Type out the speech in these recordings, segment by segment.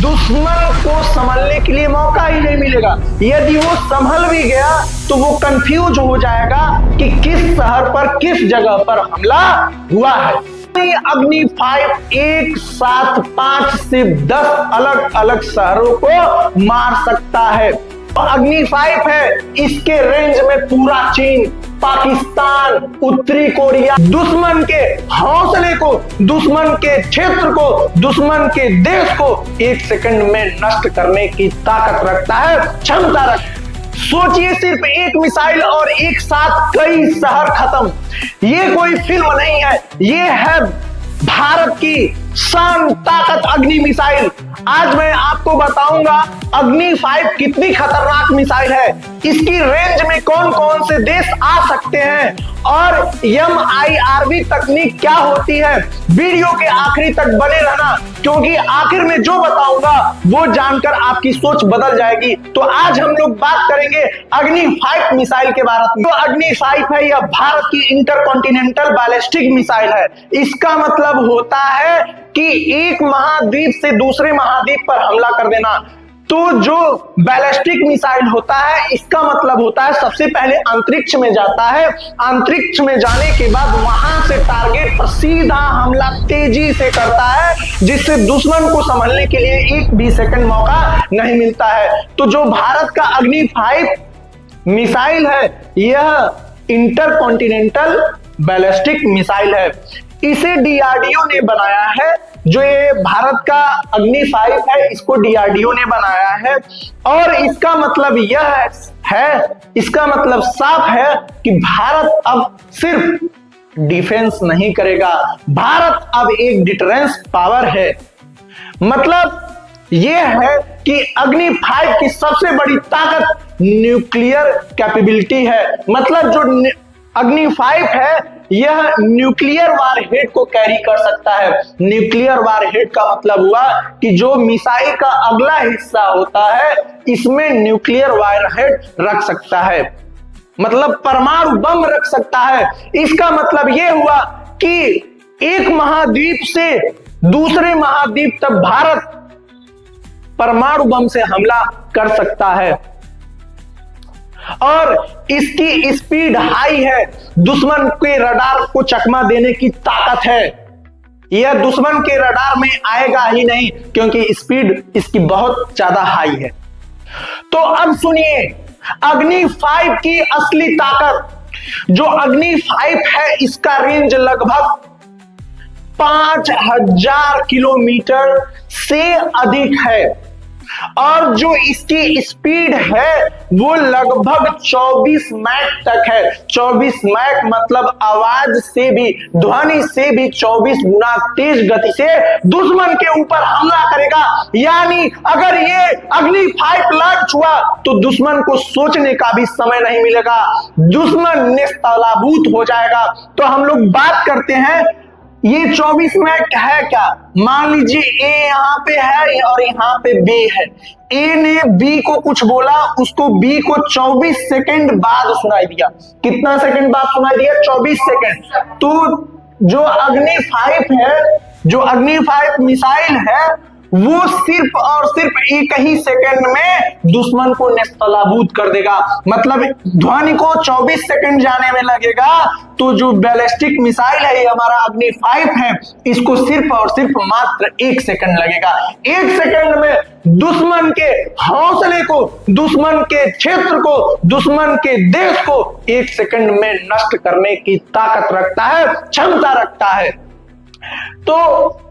दुश्मन को संभलने के लिए मौका ही नहीं मिलेगा। यदि वो संभल भी गया तो वो कंफ्यूज हो जाएगा कि किस शहर पर किस जगह पर हमला हुआ है। अग्नि 5 एक साथ 5 से 10 अलग अलग शहरों को मार सकता है। अग्नि 5 है, इसके रेंज में पूरा चीन, पाकिस्तान, उत्तरी कोरिया दुश्मन के हौसले को, दुश्मन के क्षेत्र को, दुश्मन के देश को 1 सेकंड में नष्ट करने की ताकत रखता है, क्षमता रखता है। सोचिए, सिर्फ एक मिसाइल और एक साथ कई शहर खत्म। ये कोई फिल्म नहीं है, ये है भारत की शान ताकत अग्नि मिसाइल। आज मैं आपको बताऊंगा अग्नि 5 कितनी खतरनाक मिसाइल है, इसकी रेंज में कौन कौन से देश आ सकते हैं और MIRV तकनीक क्या होती है। वीडियो के आखिरी तक बने रहना, क्योंकि आखिर में जो बताऊंगा वो जानकर आपकी सोच बदल जाएगी। तो आज हम लोग बात करेंगे अग्नि 5 मिसाइल के बारे में। तो अग्नि 5 है, यह भारत की इंटरकॉन्टिनेंटल बैलिस्टिक मिसाइल है। इसका मतलब होता है कि एक महाद्वीप से दूसरे महाद्वीप पर हमला कर देना। तो जो बैलिस्टिक मिसाइल होता है, इसका मतलब होता है सबसे पहले अंतरिक्ष में जाता है, अंतरिक्ष में जाने के बाद वहां से टारगेट पर सीधा हमला तेजी से करता है, जिससे दुश्मन को संभलने के लिए 1 भी सेकंड मौका नहीं मिलता है। तो जो भारत का अग्नि 5 मिसाइल है, यह इंटरकॉन्टिनेंटल बैलिस्टिक मिसाइल है। इसे DRDO ने बनाया है। जो ये भारत का अग्नि 5 है, इसको DRDO ने बनाया है। और इसका मतलब यह है, इसका मतलब साफ है कि भारत अब सिर्फ डिफेंस नहीं करेगा, भारत अब एक डिटरेंस पावर है। मतलब यह है कि अग्नि 5 की सबसे बड़ी ताकत न्यूक्लियर कैपेबिलिटी है। मतलब जो अग्नि 5 है, यह न्यूक्लियर वारहेड को कैरी कर सकता है। न्यूक्लियर वारहेड का मतलब हुआ कि जो मिसाइल का अगला हिस्सा होता है, इसमें न्यूक्लियर वारहेड रख सकता है, मतलब परमाणु बम रख सकता है। इसका मतलब यह हुआ कि एक महाद्वीप से दूसरे महाद्वीप तक भारत परमाणु बम से हमला कर सकता है। और इसकी स्पीड हाई है, दुश्मन के रडार को चकमा देने की ताकत है। यह दुश्मन के रडार में आएगा ही नहीं, क्योंकि स्पीड इसकी बहुत ज्यादा हाई है। तो अब सुनिए अग्नि 5 की असली ताकत। जो अग्नि 5 है, इसका रेंज लगभग 5000 किलोमीटर से अधिक है और जो इसकी स्पीड है वो लगभग 24 मैक तक है। 24 मैक मतलब आवाज से भी, ध्वनि से भी 24 गुना तेज गति से दुश्मन के ऊपर हमला करेगा। यानी अगर ये अग्नि 5 लॉन्च हुआ तो दुश्मन को सोचने का भी समय नहीं मिलेगा, दुश्मन नेस्तनाबूद हो जाएगा। तो हम लोग बात करते हैं ये 24 मैक है क्या। मान लीजिए ए यहां पे है और यहां पे बी है। ए ने बी को कुछ बोला, उसको बी को 24 सेकंड बाद सुनाई दिया। कितना सेकंड बाद सुनाई दिया? 24 सेकंड। तो जो अग्नि 5 है, जो अग्नि 5 मिसाइल है, वो सिर्फ और सिर्फ एक ही सेकंड में दुश्मन को नेस्तनाबूद कर देगा। मतलब ध्वनि को 24 सेकंड जाने में लगेगा, तो जो बैलिस्टिक मिसाइल है, ये हमारा अग्नि 5 है, इसको सिर्फ और सिर्फ मात्र 1 सेकंड लगेगा। 1 सेकंड में दुश्मन के हौसले को, दुश्मन के क्षेत्र को, दुश्मन के देश को 1 सेकंड में नष्ट करने की ताकत रखता है, क्षमता रखता है। तो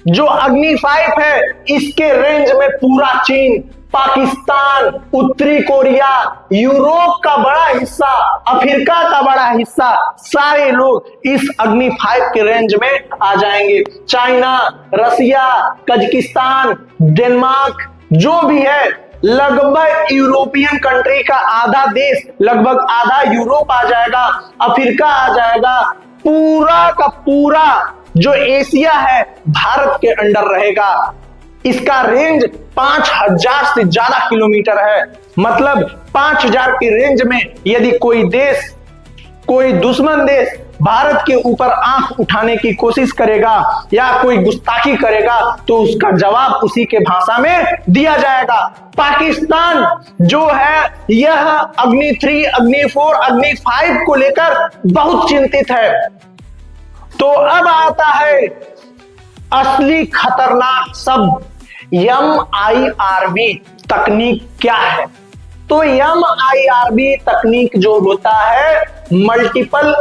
जो अग्नि 5 है, इसके रेंज में पूरा चीन, पाकिस्तान, उत्तरी कोरिया, यूरोप का बड़ा हिस्सा, अफ्रीका का बड़ा हिस्सा, सारे लोग इस अग्नि 5 के रेंज में आ जाएंगे। चाइना, रसिया, कजाकिस्तान, डेनमार्क, जो भी है, लगभग यूरोपियन कंट्री का आधा देश, लगभग आधा यूरोप आ जाएगा, अफ्रीका आ जाएगा, पूरा का पूरा जो एशिया है भारत के अंडर रहेगा। इसका रेंज 5000 से ज्यादा किलोमीटर है। मतलब 5000 के रेंज में यदि कोई देश, कोई दुश्मन देश भारत के ऊपर आंख उठाने की कोशिश करेगा या कोई गुस्ताखी करेगा तो उसका जवाब उसी के भाषा में दिया जाएगा। पाकिस्तान जो है यह अग्नि 3, अग्नि 4, अग्नि 5 को लेकर बहुत चिंतित है। तो अब आता है असली खतरनाक शब्द, MIRV तकनीक क्या है। तो MIRV तकनीक जो होता है multiple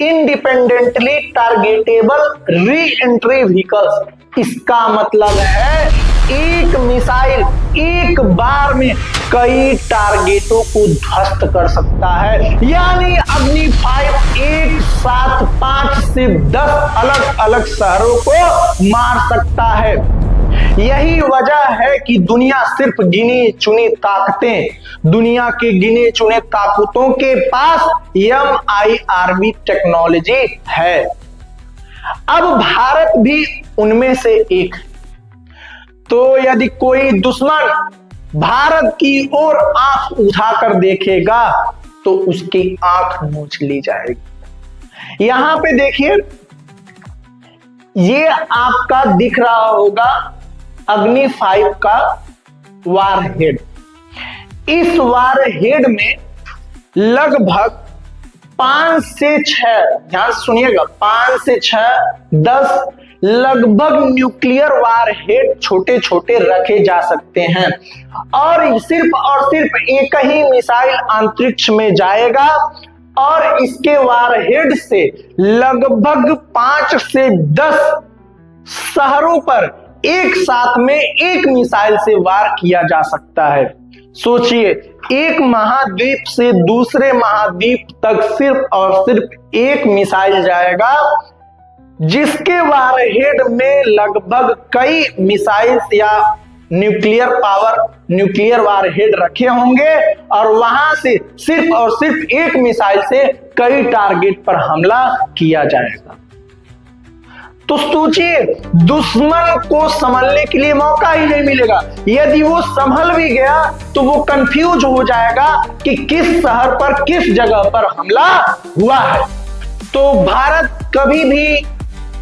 independently targetable re entry vehicles, इसका मतलब है एक मिसाइल एक बार में कई टारगेटों को ध्वस्त कर सकता है। यानी अग्नि 5 एक साथ 5 से 10 अलग अलग शहरों को मार सकता है। यही वजह है कि दुनिया सिर्फ गिनी चुनी ताकतें, दुनिया के गिने चुने ताकतों के पास MIRV टेक्नोलॉजी है। अब भारत भी उनमें से एक है। तो यदि कोई दुश्मन भारत की ओर आंख उठाकर देखेगा तो उसकी आंख नोच ली जाएगी। यहां पे देखिए, ये आपका दिख रहा होगा अग्नि 5 का वारहेड। इस वारहेड में लगभग 5 से 6, ध्यान सुनिएगा, 5 से 6 10 लगभग न्यूक्लियर वारहेड छोटे छोटे रखे जा सकते हैं और सिर्फ एक ही मिसाइल अंतरिक्ष में जाएगा और इसके वारहेड से लगभग 5 से 10 शहरों पर एक साथ में एक मिसाइल से वार किया जा सकता है। सोचिए, एक महाद्वीप से दूसरे महाद्वीप तक सिर्फ और सिर्फ एक मिसाइल जाएगा जिसके वारहेड में लगभग कई मिसाइल या न्यूक्लियर वारहेड रखे होंगे और वहां से सिर्फ और सिर्फ एक मिसाइल से कई टारगेट पर हमला किया जाएगा। तो सोचिए, दुश्मन को संभलने के लिए मौका ही नहीं मिलेगा। यदि वो संभल भी गया तो वो कंफ्यूज हो जाएगा कि किस शहर पर किस जगह पर हमला हुआ है। तो भारत कभी भी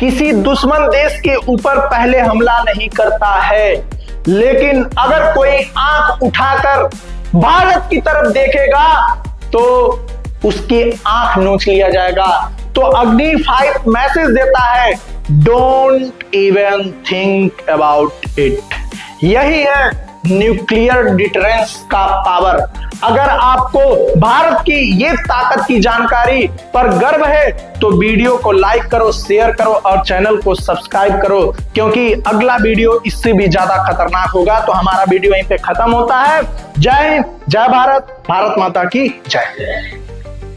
किसी दुश्मन देश के ऊपर पहले हमला नहीं करता है, लेकिन अगर कोई आंख उठाकर भारत की तरफ देखेगा तो उसकी आंख नोच लिया जाएगा। तो अग्नि 5 मैसेज देता है, don't even think about it. यही है न्यूक्लियर डिटरेंस का पावर। अगर आपको भारत की ये ताकत की जानकारी पर गर्व है तो वीडियो को लाइक करो, शेयर करो और चैनल को सब्सक्राइब करो, क्योंकि अगला वीडियो इससे भी ज्यादा खतरनाक होगा। तो हमारा वीडियो यहीं पे खत्म होता है। जय हिंद, जय भारत, भारत माता की जय।